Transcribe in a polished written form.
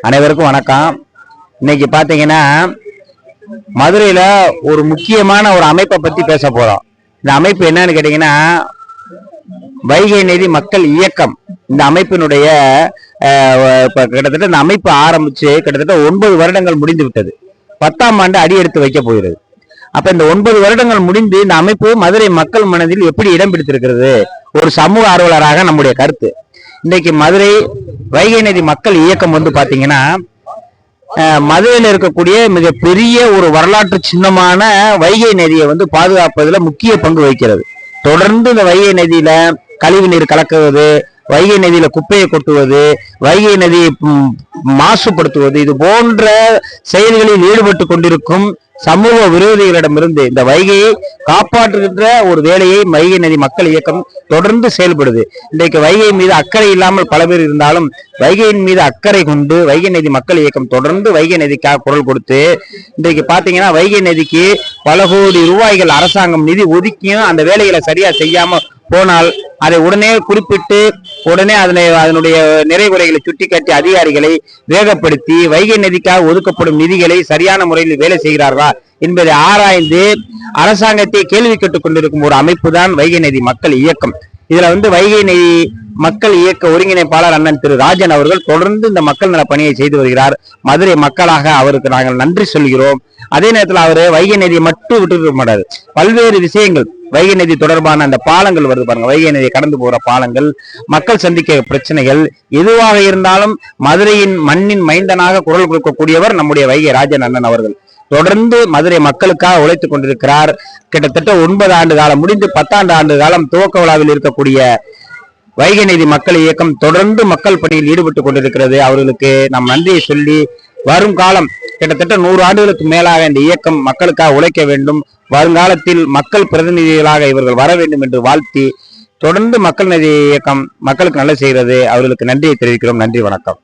அனைவருக்கும் வணக்கம். இன்னைக்கு பாத்தீங்கன்னா மதுரையில ஒரு முக்கியமான ஒரு அமைப்பை பத்தி பேச போறோம். இந்த அமைப்பு என்னன்னு கேட்டீங்கன்னா வைகை நதி மக்கள் இயக்கம். இந்த அமைப்பினுடைய கிட்டத்தட்ட இந்த அமைப்பு ஆரம்பிச்சு கிட்டத்தட்ட 9 வருடங்கள் முடிந்து விட்டது. 10ஆம் ஆண்டு அடி எடுத்து வைக்க போகிறது. அப்ப இந்த 9 வருடங்கள் முடிந்து இந்த அமைப்பு மதுரை மக்கள் மனதில் எப்படி இடம் பிடித்திருக்கிறது, ஒரு சமூக ஆர்வலராக நம்முடைய கருத்து. இன்னைக்கு மதுரை வைகை நதி மக்கள் இயக்கம் பாத்தீங்கன்னா மதுரையில் இருக்கக்கூடிய மிகப்பெரிய ஒரு வரலாற்று சின்னமான வைகை நதியை பாதுகாப்பதுல முக்கிய பங்கு வகிக்கிறது. தொடர்ந்து இந்த வைகை நதியில கழிவு நீர் கலக்குவது, வைகை நதியில குப்பையை கொட்டுவது, வைகை நதியை மாசுபடுத்துவது, இது போன்ற செயல்களில் ஈடுபட்டு கொண்டிருக்கும் சமூக விரோதிகளிடமிருந்து இந்த வைகையை காப்பாற்றுகின்ற ஒரு வேலையை வைகை நதி மக்கள் இயக்கம் தொடர்ந்து செயல்படுது. இன்றைக்கு வைகை மீது அக்கறை இல்லாமல் பல பேர் இருந்தாலும் வைகையின் மீது அக்கறை கொண்டு வைகை நதி மக்கள் இயக்கம் தொடர்ந்து வைகை நதிக்காக குரல் கொடுத்து இன்றைக்கு பாத்தீங்கன்னா வைகை நதிக்கு பல கோடி ரூபாய்கள் அரசாங்கம் நிதி ஒதுக்கியும் அந்த வேலைகளை சரியா செய்யாம போனால் அதை உடனே குறிப்பிட்டு உடனே அதனுடைய நிறைகுறைகளை சுட்டிக்காட்டி அதிகாரிகளை வேகப்படுத்தி வைகை நதிக்காக ஒதுக்கப்படும் நிதிகளை சரியான முறையில் வேலை செய்கிறார்களா என்பதை ஆராய்ந்து அரசாங்கத்தை கேள்வி கேட்டுக் கொண்டிருக்கும் ஒரு அமைப்பு தான் வைகை நதி மக்கள் இயக்கம். இதுல வைகை நதி மக்கள் இயக்க ஒருங்கிணைப்பாளர் அண்ணன் திரு ராஜன் அவர்கள் தொடர்ந்து இந்த மக்கள் நல பணியை செய்து வருகிறார். மதுரை மக்களாக அவருக்கு நாங்கள் நன்றி சொல்கிறோம். அதே நேரத்தில் அவரு வைகை நதியை மட்டும் விட்டு மாட்டாரு. பல்வேறு விஷயங்கள் வைகை நதி தொடர்பான அந்த பாலங்கள் வருது பாருங்க, வைகை நதியை கடந்து போற பாலங்கள், மக்கள் சந்திக்க பிரச்சனைகள் எதுவாக இருந்தாலும் மதுரையின் மண்ணின் மைந்தனாக குரல் கொடுக்கக்கூடியவர் நம்முடைய வைகை ராஜன் அண்ணன் அவர்கள். தொடர்ந்து மதுரை மக்களுக்காக உழைத்துக் கொண்டிருக்கிறார். கிட்டத்தட்ட 9 ஆண்டு காலம் முடிந்து 10ஆண்டு ஆண்டு காலம் துவக்க விழாவில் இருக்கக்கூடிய வைகை நதி மக்கள் இயக்கம் தொடர்ந்து மக்கள் பணியில் ஈடுபட்டுக் கொண்டிருக்கிறது. அவர்களுக்கு நாம் நன்றியை சொல்லி வரும் காலம் கிட்டத்தட்ட 100 ஆண்டுகளுக்கு மேலாக இந்த இயக்கம் மக்களுக்காக உழைக்க வேண்டும். வருங்காலத்தில் மக்கள் பிரதிநிதிகளாக இவர்கள் வர வேண்டும் என்று வாழ்த்தி தொடர்ந்து மக்கள் நதி இயக்கம் மக்களுக்கு நல்ல செய்கிறது. அவர்களுக்கு நன்றியை தெரிவிக்கிறோம். நன்றி, வணக்கம்.